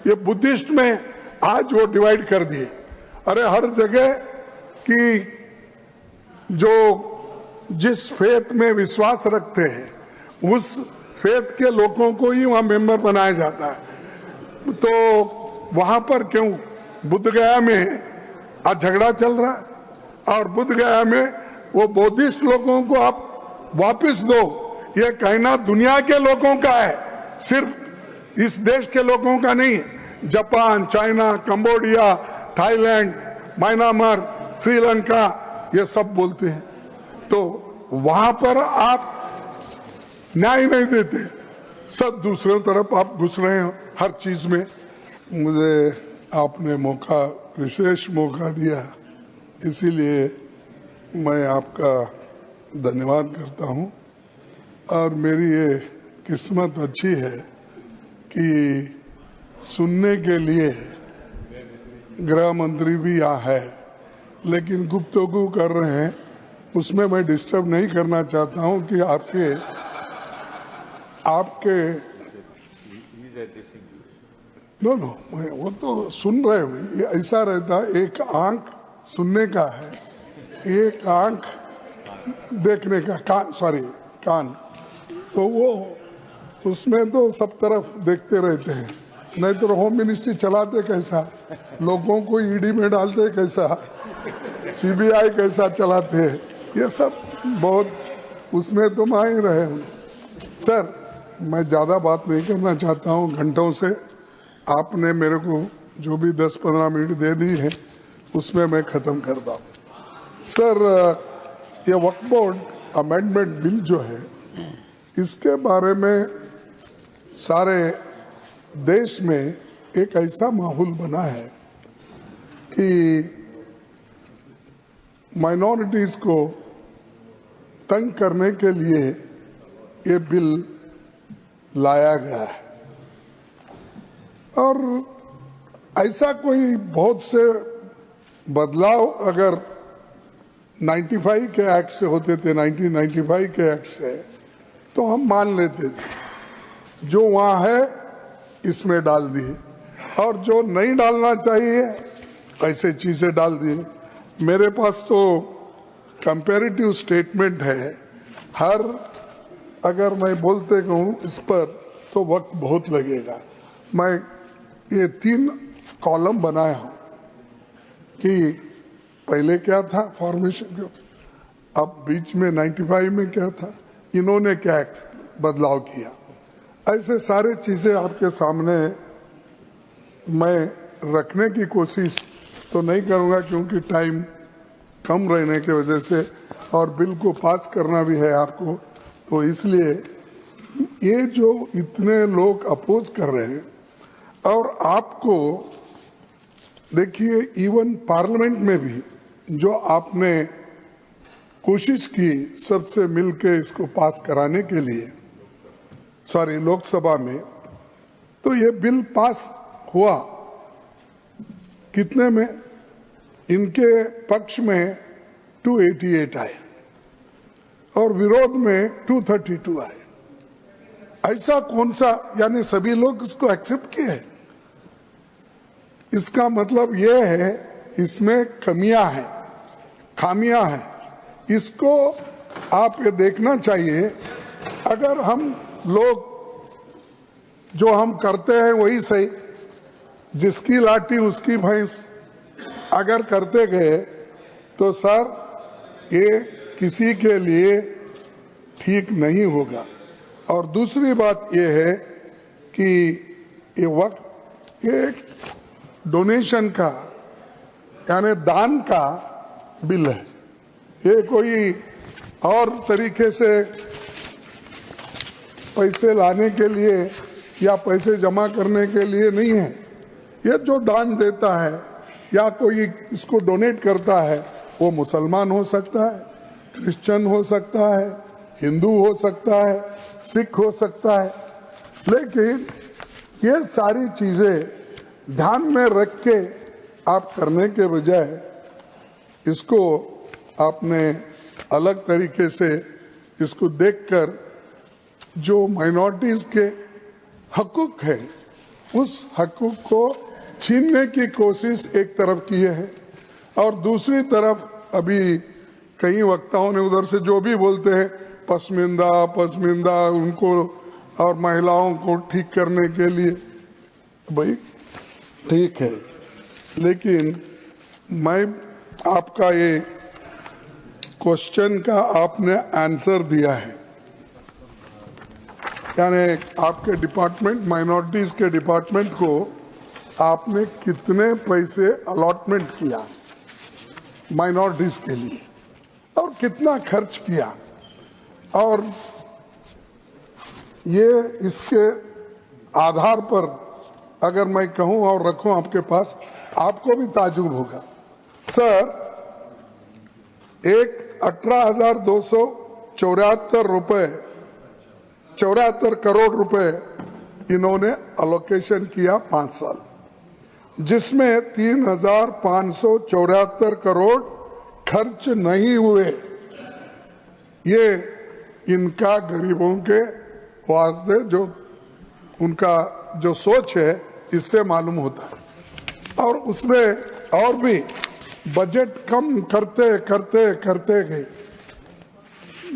ये बुद्धिस्ट में आज वो डिवाइड कर दिए। अरे हर जगह की जो जिस फेथ में विश्वास रखते हैं उस फेथ के लोगों को ही वहां मेंबर बनाया जाता है। तो वहां पर क्यों बुद्ध गया में आज झगड़ा चल रहा है और बुद्ध गया में वो बौद्धिस्ट लोगों को आप वापस दो, ये कहना दुनिया के लोगों का है, सिर्फ इस देश के लोगों का नहीं है। Japan, China, Cambodia, Thailand, Myanmar, Sri Lanka ये सब बोलते हैं। तो वहां पर आप न्याय नहीं देते, सब दूसरे तरफ आप घुस रहे हो हर चीज में। मुझे आपने मौका, विशेष मौका दिया, इसीलिए मैं आपका धन्यवाद करता हूं। और मेरी ये किस्मत अच्छी है कि सुनने के लिए गृह मंत्री भी यहाँ है, लेकिन गुफ्तगू कर रहे हैं, उसमें मैं डिस्टर्ब नहीं करना चाहता हूं कि आपके नो वो तो सुन रहे हैं। ऐसा रहता है, एक आंख सुनने का है, एक आंख देखने का, कान, तो वो उसमें तो सब तरफ देखते रहते हैं। नहीं तो होम मिनिस्ट्री चलाते कैसा, लोगों को ईडी में डालते कैसा, सीबीआई कैसा चलाते हैं, ये सब बहुत उसमें तो माहिर रहे हूँ। सर, मैं ज़्यादा बात नहीं करना चाहता हूँ, घंटों से आपने मेरे को जो भी 10-15 मिनट दे दी है उसमें मैं ख़त्म करता हूँ। सर, ये वक्फ बोर्ड अमेंडमेंट बिल जो है, इसके बारे में सारे देश में एक ऐसा माहौल बना है कि माइनॉरिटीज को तंग करने के लिए ये बिल लाया गया है। और ऐसा कोई बहुत से बदलाव अगर 95 के एक्ट से होते थे, 1995 के एक्ट से, तो हम मान लेते थे। जो वहाँ है इसमें डाल दिए, और जो नहीं डालना चाहिए ऐसे चीजें डाल दिए। मेरे पास तो कंपैरेटिव स्टेटमेंट है, हर अगर मैं बोलते कहूँ इस पर तो वक्त बहुत लगेगा। मैं ये 3 कॉलम बनाया हूँ कि पहले क्या था फॉर्मेशन, अब बीच में 95 में क्या था, इन्होंने क्या बदलाव किया, ऐसे सारे चीजें आपके सामने मैं रखने की कोशिश तो नहीं करूंगा, क्योंकि टाइम कम रहने की वजह से, और बिल को पास करना भी है आपको, तो इसलिए ये जो इतने लोग अपोज कर रहे हैं, और आपको देखिए इवन पार्लियामेंट में भी जो आपने कोशिश की सबसे मिलके इसको पास कराने के लिए, लोकसभा में, तो ये बिल पास हुआ कितने में, इनके पक्ष में 288 आए और विरोध में 232 आए। ऐसा कौन सा, यानी सभी लोग इसको एक्सेप्ट किए। इसका मतलब ये है इसमें कमियां हैं, खामियां हैं, इसको आप ये देखना चाहिए। अगर हम लोग जो हम करते हैं वही सही, जिसकी लाठी उसकी भैंस अगर करते गए तो सर ये किसी के लिए ठीक नहीं होगा। और दूसरी बात ये है कि ये वक्त ये डोनेशन का यानी दान का बिल है, ये कोई और तरीके से पैसे लाने के लिए या पैसे जमा करने के लिए नहीं है। ये जो दान देता है या कोई इसको डोनेट करता है, वो मुसलमान हो सकता है, क्रिश्चियन हो सकता है, हिंदू हो सकता है, सिख हो सकता है, लेकिन ये सारी चीजें ध्यान में रख के आप करने के बजाय इसको आपने अलग तरीके से इसको देखकर जो माइनॉरिटीज के हकूक हैं उस हकूक को छीनने की कोशिश एक तरफ किए हैं और दूसरी तरफ अभी कई वक्ताओं ने उधर से जो भी बोलते हैं पसमिंदा उनको और महिलाओं को ठीक करने के लिए, भाई ठीक है, लेकिन मैं आपका ये क्वेश्चन का आपने आंसर दिया है, यानी आपके डिपार्टमेंट माइनॉरिटीज के डिपार्टमेंट को आपने कितने पैसे अलॉटमेंट किया माइनॉरिटीज के लिए और कितना खर्च किया, और ये इसके आधार पर अगर मैं कहूं और रखूं आपके पास, आपको भी ताजुब होगा। सर, एक 18,274 करोड़ रुपए इन्होंने अलोकेशन किया 5 साल, जिसमें 3,574 करोड़ खर्च नहीं हुए। ये इनका गरीबों के वास्ते जो उनका जो सोच है इससे मालूम होता है। और उसमें और भी बजट कम करते करते करते गए।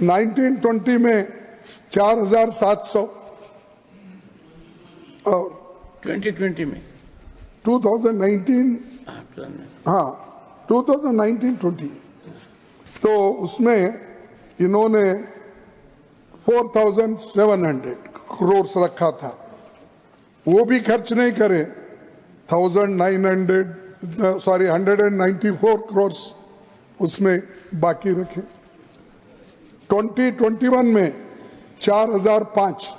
1920 में 4,700 और 2020 में 2019 हाँ 2019-20 तो उसमें इन्होंने 4,700 करोड़ रखा था, वो भी खर्च नहीं करे। 194 करोड़ उसमें बाकी रखे। 2021 में 4,005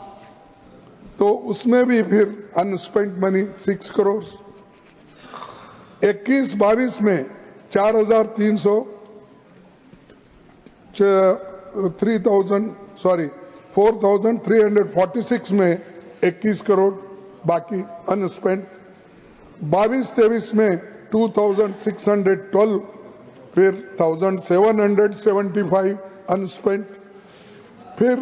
तो उसमें भी फिर अनस्पेंट मनी 6 करोड़। 21-22 में 4,346 में 21 करोड़ बाकी अनस्पेंट। 22-23 में 2,612 फिर 1,775 अनस्पेंट। फिर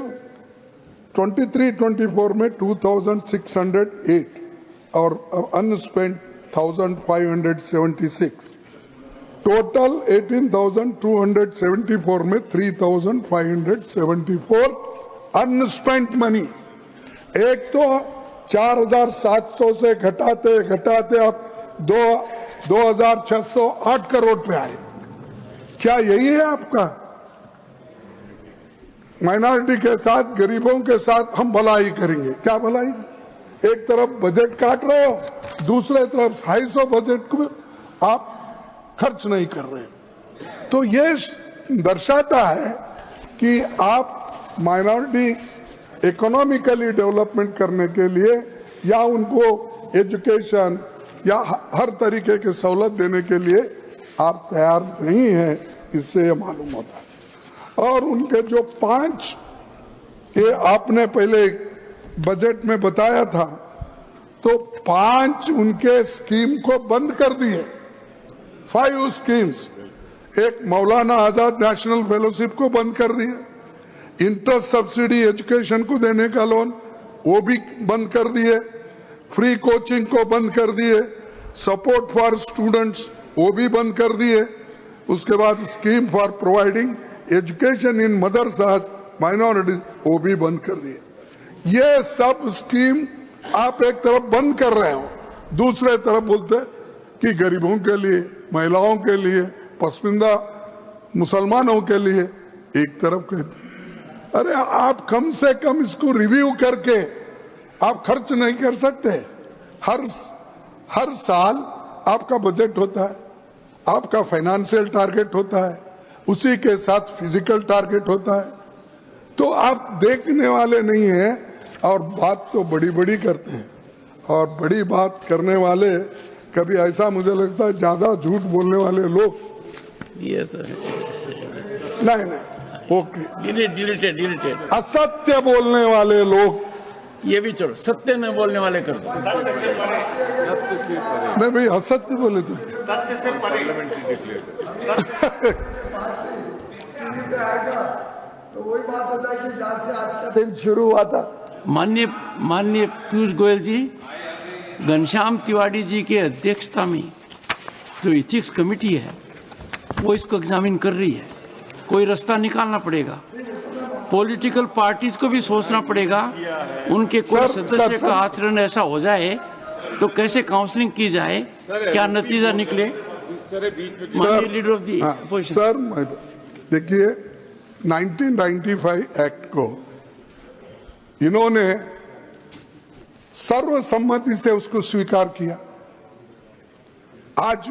23-24 में 2,608 और अनस्पेंट 1,576। टोटल 18,274 में 3,574 अनस्पेंट मनी। एक तो 4,700 से घटाते घटाते आप 2,608 करोड़ पे आए। क्या यही है आपका? माइनॉरिटी के साथ, गरीबों के साथ हम भलाई करेंगे? क्या भलाई? एक तरफ बजट काट रहे हो, दूसरे तरफ 250 बजट को आप खर्च नहीं कर रहे। तो ये दर्शाता है कि आप माइनॉरिटी इकोनॉमिकली डेवलपमेंट करने के लिए या उनको एजुकेशन या हर तरीके की सहूलत देने के लिए आप तैयार नहीं हैं, इससे ये मालूम होता है। और उनके जो 5 ये आपने पहले बजट में बताया था, तो 5 उनके स्कीम को बंद कर दिए। 5 स्कीम्स, एक मौलाना आजाद नेशनल फेलोशिप को बंद कर दिया, इंटरेस्ट सब्सिडी एजुकेशन को देने का लोन वो भी बंद कर दिए, फ्री कोचिंग को बंद कर दिए, सपोर्ट फॉर स्टूडेंट्स वो भी बंद कर दिए। उसके बाद scheme for providing education in madrasas minorities वो भी बंद कर दिए। ये सब स्कीम आप एक तरफ बंद कर रहे हो, दूसरे तरफ बोलते कि गरीबों के लिए, महिलाओं के लिए, पसमानदा मुसलमानों के लिए एक तरफ कहते। अरे आप कम से कम इसको रिव्यू करके आप खर्च नहीं कर सकते? हर साल आपका बजट होता है, आपका फाइनेंशियल टारगेट होता है, उसी के साथ फिजिकल टारगेट होता है। तो आप देखने वाले नहीं हैं और बात तो बड़ी बड़ी करते हैं। और बड़ी बात करने वाले कभी ऐसा मुझे लगता है ज्यादा झूठ बोलने वाले लोग नहीं ओके डिलीटेड असत्य बोलने वाले लोग, ये भी छोड़ो, सत्य में बोलने वाले कर दो। नहीं भाई, असत्य बोले तो सत्य से तो वही बात होता है कि जहाँ से आज का दिन शुरू हुआ था। माननीय पीयूष गोयल जी, घनश्याम तिवारी जी के अध्यक्षता में जो इथिक्स कमेटी है वो इसको एग्जामिन कर रही है। कोई रास्ता निकालना पड़ेगा, पॉलिटिकल पार्टीज को भी सोचना पड़ेगा। उनके कोई सदस्य का आचरण ऐसा हो जाए तो कैसे काउंसलिंग की जाए, क्या नतीजा निकले। Leader of the opposition sir देखिए 1995 एक्ट को इन्होंने सर्वसम्मति से उसको स्वीकार किया। आज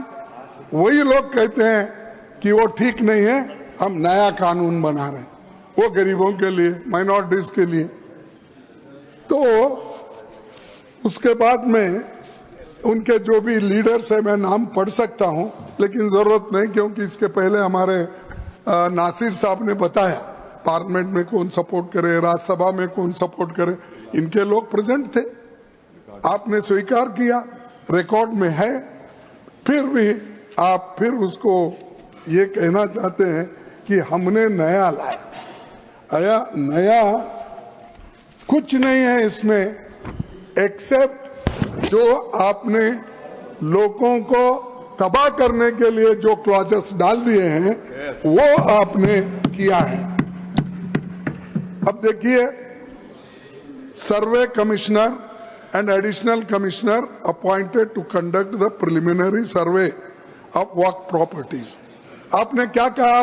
वही लोग कहते हैं कि वो ठीक नहीं है, हम नया कानून बना रहे हैं वो गरीबों के लिए, माइनॉरिटीज के लिए। तो उसके बाद में उनके जो भी लीडर्स है मैं नाम पढ़ सकता हूं, लेकिन जरूरत नहीं, क्योंकि इसके पहले हमारे नासिर साहब ने बताया पार्लियामेंट में कौन सपोर्ट करे, राज्यसभा में कौन सपोर्ट करे, इनके लोग प्रेजेंट थे। आपने स्वीकार किया, रिकॉर्ड में है, फिर भी आप फिर उसको ये कहना चाहते हैं कि हमने नया लाया। नया कुछ नहीं है इसमें, एक्सेप्ट जो आपने लोगों को तबाह करने के लिए जो क्लॉजेस डाल दिए हैं वो आपने किया है। अब देखिए, सर्वे commissioner and additional commissioner appointed to conduct the preliminary survey of work properties. आपने क्या कहा?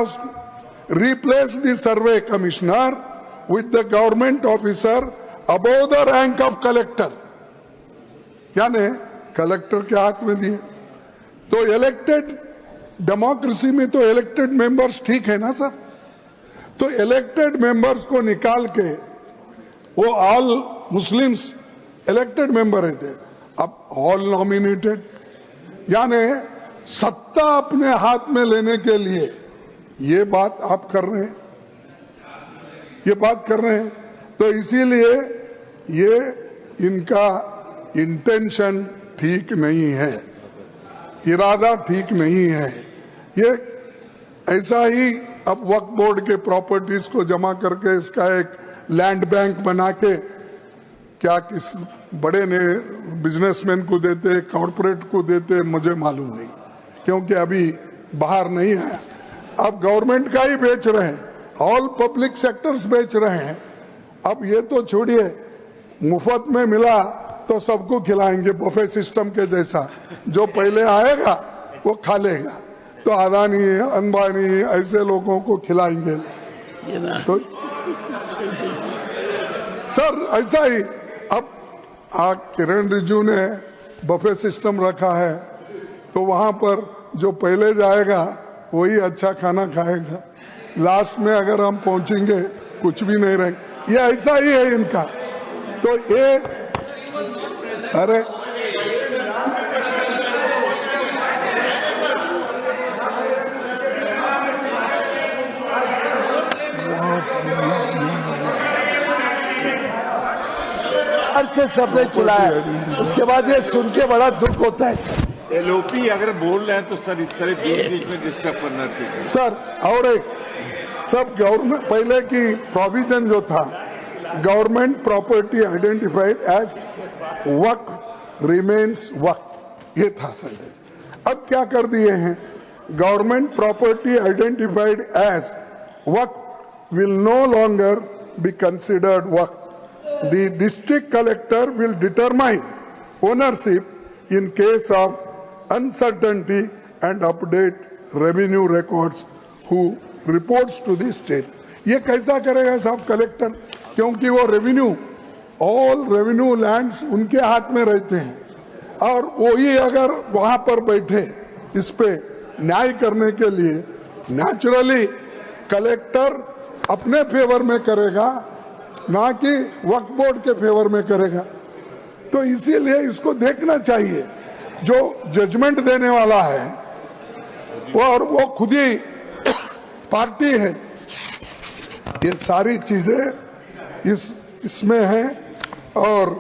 Replace the survey commissioner with the government officer above the rank of collector. यानी कलेक्टर के हाथ में दिए। तो इलेक्टेड डेमोक्रेसी में तो इलेक्टेड मेंबर्स ठीक है ना सर? तो इलेक्टेड मेंबर्स को निकाल के वो ऑल मुस्लिम्स इलेक्टेड मेंबर रहते, अब ऑल नॉमिनेटेड, यानी सत्ता अपने हाथ में लेने के लिए ये बात आप कर रहे हैं, ये बात कर रहे हैं। तो इसीलिए ये इनका इंटेंशन ठीक नहीं है, इरादा ठीक नहीं है। ये ऐसा ही अब वक्फ बोर्ड के प्रॉपर्टीज को जमा करके इसका एक लैंड बैंक बना के क्या किस बड़े ने बिजनेसमैन को देते, कॉर्पोरेट को देते, मुझे मालूम नहीं, क्योंकि अभी बाहर नहीं आया। अब गवर्नमेंट का ही बेच रहे हैं, ऑल पब्लिक सेक्टर्स बेच रहे हैं। अब ये तो छोड़िए, मुफ्त में मिला तो सबको खिलाएंगे बफे सिस्टम के जैसा, जो पहले आएगा वो खा लेगा। तो अदानी, अंबानी ऐसे लोगों को खिलाएंगे। तो सर ऐसा ही अब किरण रिजिजू ने बफे सिस्टम रखा है, तो वहां पर जो पहले जाएगा वही अच्छा खाना खाएगा। लास्ट में अगर हम पहुंचेंगे कुछ भी नहीं रहेगा। ये ऐसा ही है इनका। तो ये अरे से सबने खिलाया, उसके बाद ये सुन के बड़ा दुख होता है सर। एलओपी अगर बोल रहे हैं तो सर इस तरह बीच में डिस्टर्ब करना चाहिए सर। और एक सब गवर्नमेंट पहले की प्रोविजन जो था, government property identified as Waqf remains Waqf, ये था सर। अब क्या कर दिए हैं, government property identified as Waqf will no longer be considered Waqf. The district collector will determine ownership in case of uncertainty and update revenue records who reports to the state. ये कैसा करेगा साहब कलेक्टर, क्योंकि वो रेवेन्यू, ऑल रेवेन्यू लैंड्स उनके हाथ में रहते हैं। और वही अगर वहां पर बैठे इस पे न्याय करने के लिए, नेचुरली कलेक्टर अपने फेवर में करेगा, ना कि वक्फ बोर्ड के फेवर में करेगा। तो इसीलिए इसको देखना चाहिए, जो जजमेंट देने वाला है और वो खुद ही पार्टी है। ये सारी चीजें इसमें है। और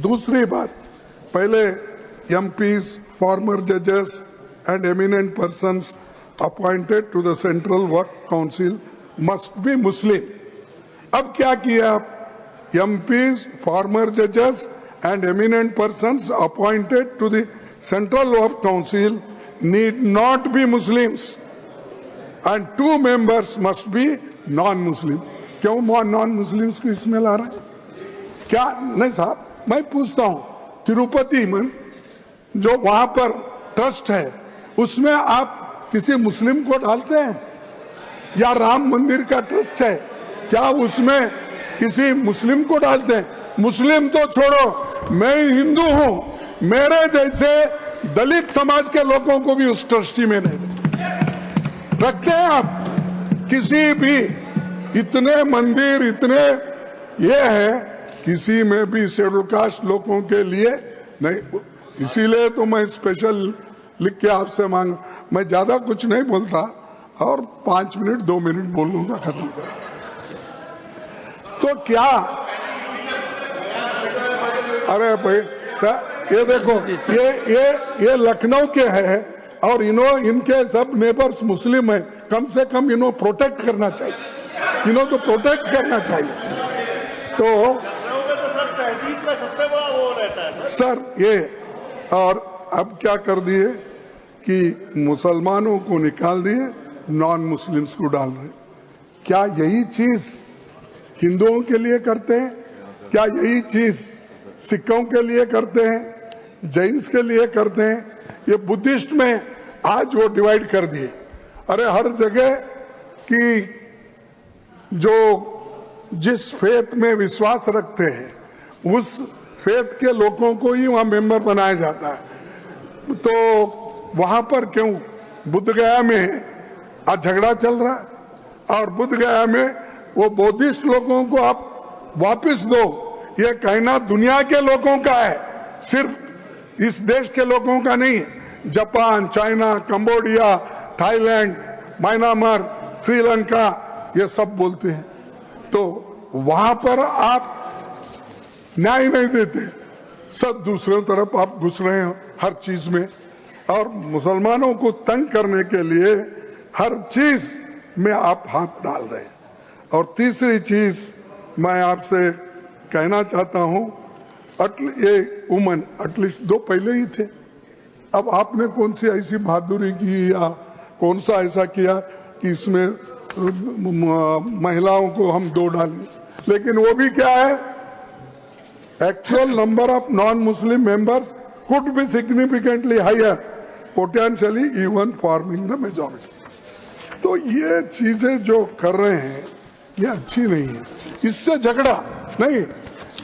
दूसरी बात, पहले एमपीज, फॉर्मर जजेस and eminent persons appointed to the central Waqf council must be Muslim. अब क्या किया आप, एमपीज, फॉर्मर जजेस and eminent persons appointed to the Central Law Council need not be Muslims and 2 members must be non-Muslim. क्यों non-Muslims को इसमें ला रहे हैं? क्या नहीं साहब, मैं पूछता हूं, तिरुपति में जो वहां पर ट्रस्ट है उसमें आप किसी मुस्लिम को डालते हैं? या राम मंदिर का ट्रस्ट है, क्या उसमें किसी मुस्लिम को डालते हैं? मुस्लिम तो छोड़ो, मैं हिंदू हूं, मेरे जैसे दलित समाज के लोगों को भी उस ट्रस्टी में नहीं रखते हैं आप। किसी भी इतने मंदिर इतने ये है, किसी में भी शेड्यूल कास्ट लोगों के लिए नहीं। इसीलिए तो मैं स्पेशल लिख के आपसे मांग, मैं ज्यादा कुछ नहीं बोलता और 5 मिनट 2 मिनट बोल लूंगा, खत्म कर। तो क्या, अरे भाई सर ये देखो, ये लखनऊ के है और इनके सब नेबर्स मुस्लिम है, कम से कम प्रोटेक्ट करना चाहिए, तो प्रोटेक्ट करना चाहिए। तो तहजीब का सबसे बड़ा वो रहता है सर ये, और अब क्या कर दिए कि मुसलमानों को निकाल दिए, नॉन मुस्लिम्स को डाल रहे। क्या यही चीज हिंदुओं के लिए करते हैं? क्या यही चीज सिखों के लिए करते हैं, जैन्स के लिए करते हैं? ये बुद्धिस्ट में आज वो डिवाइड कर दिए। अरे हर जगह की जो जिस फेथ में विश्वास रखते हैं उस फेथ के लोगों को ही वहां मेंबर बनाया जाता है। तो वहां पर क्यों बुद्ध गया में आज झगड़ा चल रहा है, और बुद्ध गया में वो बौद्धिस्ट लोगों को आप वापस दो, ये कहना दुनिया के लोगों का है, सिर्फ इस देश के लोगों का नहीं है। Japan, China, Cambodia, Thailand, Myanmar, Sri Lanka, ये सब बोलते हैं। तो वहां पर आप न्याय नहीं देते, सब दूसरे तरफ आप घुस रहे हैं हर चीज में, और मुसलमानों को तंग करने के लिए हर चीज में आप हाथ डाल रहे हैं। और तीसरी चीज मैं आपसे कहना चाहता हूं, ये वुमन एटलीस्ट 2 पहले ही थे, अब आपने कौन सी ऐसी बहादुरी की या कौन सा ऐसा किया कि इसमें महिलाओं को हम 2 डालें? लेकिन वो भी क्या है, actual number of non Muslim members could be significantly higher, potentially even forming the majority. तो ये चीजें जो कर रहे हैं ये अच्छी नहीं है। इससे झगड़ा नहीं,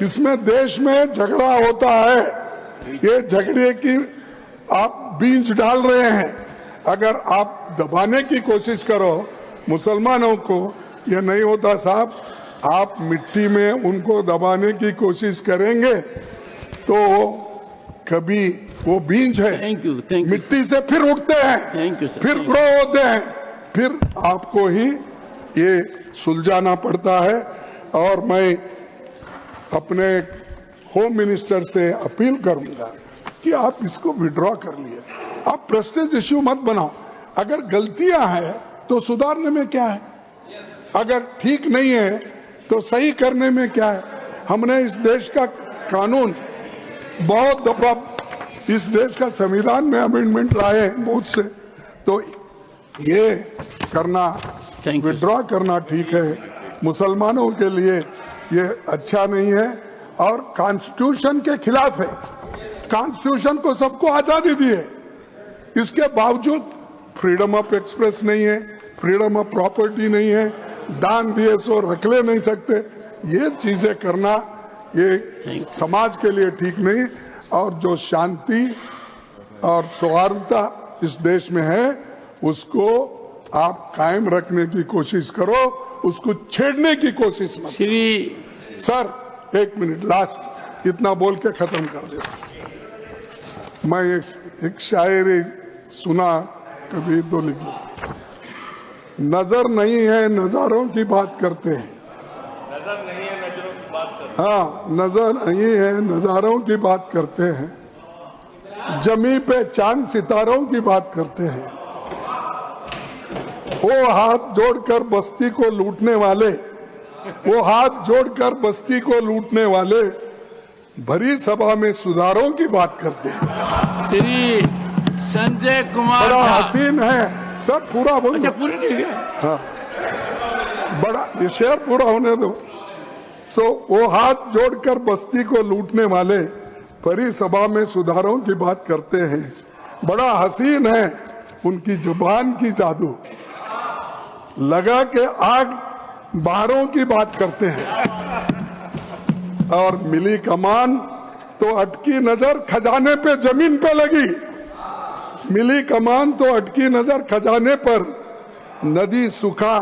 इसमें देश में झगड़ा होता है, ये झगड़े की आप बीज डाल रहे हैं। अगर आप दबाने की कोशिश करो मुसलमानों को, ये नहीं होता साहब। आप मिट्टी में उनको दबाने की कोशिश करेंगे तो कभी वो बीज है, थैंक यू मिट्टी से फिर उठते हैं, थैंक यू सर, फिर ग्रो होते हैं, फिर आपको ही ये सुलझाना पड़ता है। और मैं अपने होम मिनिस्टर से अपील करूंगा कि आप इसको विड्रॉ कर लिए, आप प्रेस्टीज इश्यू मत बनाओ। अगर गलतियां हैं तो सुधारने में क्या है, अगर ठीक नहीं है तो सही करने में क्या है। हमने इस देश का कानून बहुत दफा, इस देश का संविधान में अमेंडमेंट लाए बहुत से, तो ये करना, विड्रॉ करना ठीक है। मुसलमानों के लिए ये अच्छा नहीं है और कॉन्स्टिट्यूशन के खिलाफ है। कॉन्स्टिट्यूशन को सबको आजादी दी है, इसके बावजूद फ्रीडम ऑफ एक्सप्रेस नहीं है, फ्रीडम ऑफ प्रॉपर्टी नहीं है, दान दिए सो रख ले नहीं सकते। ये चीजें करना ये समाज के लिए ठीक नहीं। और जो शांति और सौहार्दता इस देश में है उसको आप कायम रखने की कोशिश करो, उसको छेड़ने की कोशिश मत। सर 1 मिनट लास्ट, इतना बोल के खत्म कर देता। मैं एक शायरी सुना कभी तो लिख लो, नजर नहीं है नजारों की बात करते हैं, नजर नहीं है नजरों की बात करते हैं, हाँ नजर नहीं है नजारों की बात करते हैं, जमी पे चांद सितारों की बात करते हैं। वो हाथ जोड़कर बस्ती को लूटने वाले, वो हाथ जोड़कर बस्ती को लूटने वाले भरी सभा में सुधारों की बात करते हैं। श्री संजय कुमार बड़ा झा। हसीन है सर, पूरा बोल अच्छा दो। पूरी नहीं गया। हाँ, बड़ा ये शेर पूरा होने दो। वो हाथ जोड़कर बस्ती को लूटने वाले भरी सभा में सुधारों की बात करते हैं। बड़ा हसीन है उनकी जुबान की जादू, लगा के आग बाहरों की बात करते हैं। और मिली कमान तो अटकी नजर खजाने पे, जमीन पे लगी। मिली कमान तो अटकी नजर खजाने पर, नदी सुखा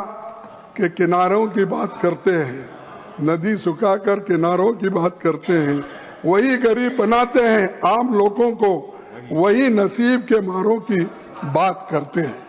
के किनारों की बात करते हैं। नदी सुखा कर किनारों की बात करते हैं। वही गरीब बनाते हैं आम लोगों को, वही नसीब के मारों की बात करते हैं।